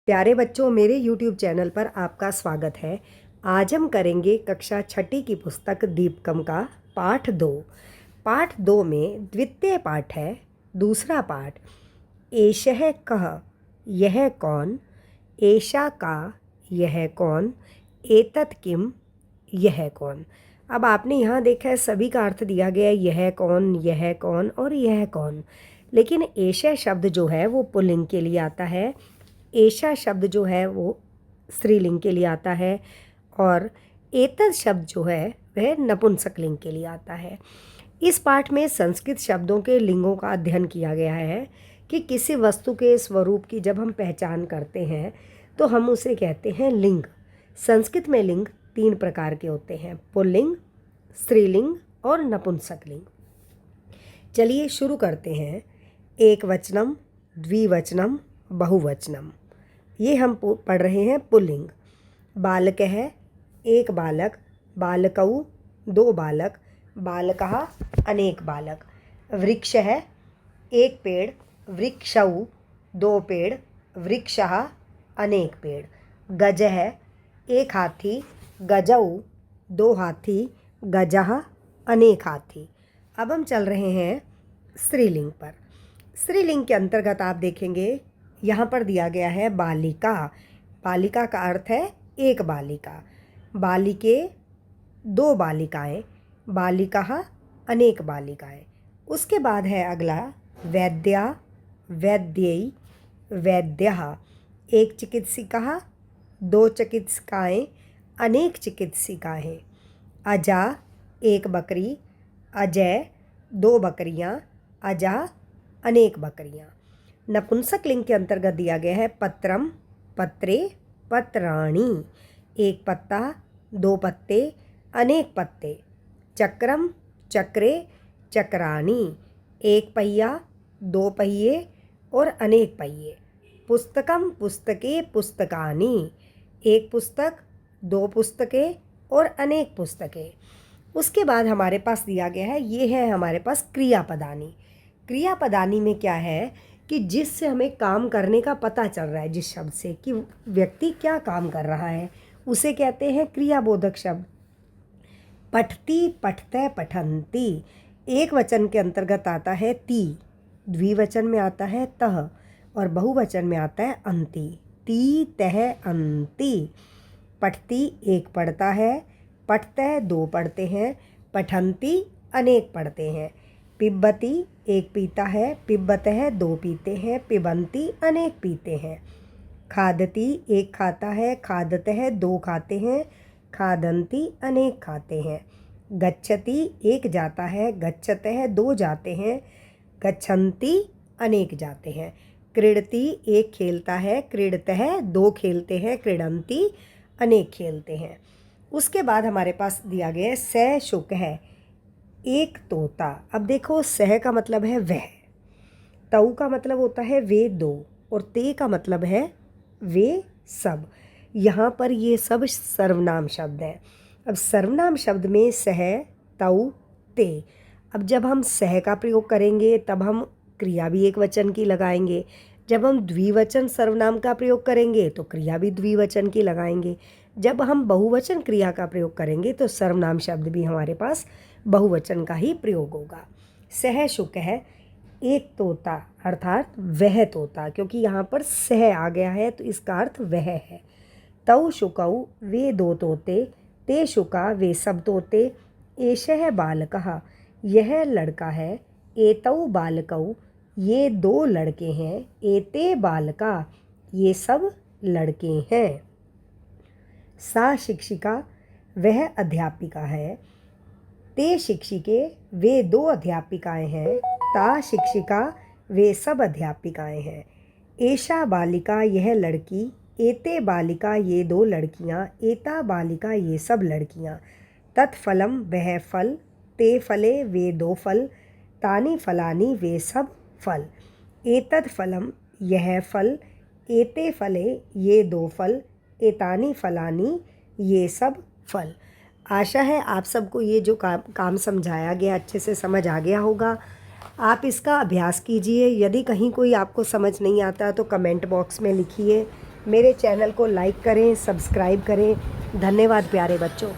प्यारे बच्चों, मेरे YouTube चैनल पर आपका स्वागत है। आज हम करेंगे कक्षा छठी की पुस्तक दीपकम का पाठ 2। पाठ 2 में द्वितीय पाठ है। दूसरा पाठ, एषः कः, यह कौन, एषा का, यह कौन, एतत् किम, यह कौन। अब आपने यहाँ देखा है सभी का अर्थ दिया गया है, यह कौन और यह कौन। लेकिन एषः शब्द जो है वो पुल्लिंग के लिए आता है, एषा शब्द जो है वो स्त्रीलिंग के लिए आता है और एतत् शब्द जो है वह नपुंसकलिंग के लिए आता है। इस पाठ में संस्कृत शब्दों के लिंगों का अध्ययन किया गया है कि किसी वस्तु के स्वरूप की जब हम पहचान करते हैं तो हम उसे कहते हैं लिंग। संस्कृत में लिंग 3 प्रकार के होते हैं, पुल्लिंग, स्त्रीलिंग और नपुंसकलिंग। चलिए शुरू करते हैं। एक वचनम, द्विवचनम, बहुवचनम। ये हम पढ़ रहे हैं पुल्लिंग। बालक है, एक बालक, बालकौ, 2 बालक, बालकः, अनेक बालक। वृक्ष है, एक पेड़, वृक्षौ, 2 पेड़, वृक्षः, अनेक पेड़। गज है, एक हाथी, गजौ, 2 हाथी, गजः, अनेक हाथी। अब हम चल रहे हैं स्त्रीलिंग पर। स्त्रीलिंग के अंतर्गत आप देखेंगे यहाँ पर दिया गया है बालिका। बालिका का अर्थ है एक बालिका, बालिके 2 बालिकाएं, बालिकाः, अनेक बालिकाएं। उसके बाद है अगला वैद्या, वैद्यै, वैद्यः, एक चिकित्सिका, 2 चिकित्सिकाएं, अनेक चिकित्सिकाएं। अजा, एक बकरी, अजय, 2 बकरियां, अजा, अनेक बकरियां। नपुंसकलिंग के अंतर्गत दिया गया है पत्रम, पत्रे, पत्राणि, एक पत्ता, 2 पत्ते, अनेक पत्ते। चक्रम, चक्रे, चक्राणि, एक पहिया, 2 पहिए और अनेक पहिए। पुस्तकम, पुस्तके, पुस्तकानि, एक पुस्तक, 2 पुस्तकें और अनेक पुस्तकें। उसके बाद हमारे पास दिया गया है, ये है हमारे पास क्रियापदानी। क्रियापदानी में क्या है कि जिससे हमें काम करने का पता चल रहा है, जिस शब्द से कि व्यक्ति क्या काम कर रहा है, उसे कहते हैं क्रियाबोधक शब्द। पठती, पठते, पठन्ति, एक वचन के अंतर्गत आता है ती, द्विवचन में आता है तह और बहुवचन में आता है अंति। ती, तह, अंति। पठती, एक पढ़ता है, पठते, 2 पढ़ते हैं, पठन्ति, अनेक पढ़ते हैं। पिबती, एक पीता है, पिबतः, 2 पीते हैं, पिबन्ति, अनेक पीते हैं। खादती, एक खाता है, खादतः, 2 खाते हैं, खादन्ति, अनेक खाते हैं। गच्छति, एक जाता है, गच्छतः, 2 जाते हैं, गच्छन्ति, अनेक जाते हैं। क्रीडति, एक खेलता है, क्रीडतः, 2 खेलते हैं, क्रीडन्ति, अनेक खेलते हैं। उसके बाद हमारे पास दिया गया है स शुक है, एक तोता। अब देखो, सह का मतलब है वह, तऊ का मतलब होता है वे 2 और ते का मतलब है वे सब। यहाँ पर ये सब सर्वनाम शब्द हैं। अब सर्वनाम शब्द में सह, तऊ, ते। अब जब हम सह का प्रयोग करेंगे तब हम क्रिया भी एक वचन की लगाएंगे। जब हम द्विवचन सर्वनाम का प्रयोग करेंगे तो क्रिया भी द्विवचन की लगाएंगे। जब हम बहुवचन क्रिया का प्रयोग करेंगे तो सर्वनाम शब्द भी हमारे पास बहुवचन का ही प्रयोग होगा। सह शुक है, एक तोता, अर्थात वह तोता, क्योंकि यहाँ पर सह आ गया है तो इसका अर्थ वह है। तौ शुकौ, वे 2 तोते, ते शुका, वे सब तोते। एषः बालकः, यह लड़का है, एतौ बालकौ, ये 2 लड़के हैं, एते बालका, ये सब लड़के हैं। सा शिक्षिका, वह अध्यापिका है, ते शिक्षिके, वे 2 अध्यापिकाएं हैं, ता शिक्षिका, वे सब अध्यापिकाएं हैं। एषा बालिका, यह लड़की, एते बालिका, ये 2 लड़कियां, एता बालिका, ये सब लड़कियां। तत्फलम, वह फल, ते फले, वे 2 फल, तानि फलानि, वे सब फल। एतत् फलम, यह फल, एते फले, ये 2 फल, एतानि फलानि, ये सब फल। आशा है आप सबको ये जो काम समझाया गया अच्छे से समझ आ गया होगा। आप इसका अभ्यास कीजिए। यदि कहीं कोई आपको समझ नहीं आता तो कमेंट बॉक्स में लिखिए मेरे चैनल को लाइक करें, सब्सक्राइब करें। धन्यवाद प्यारे बच्चों।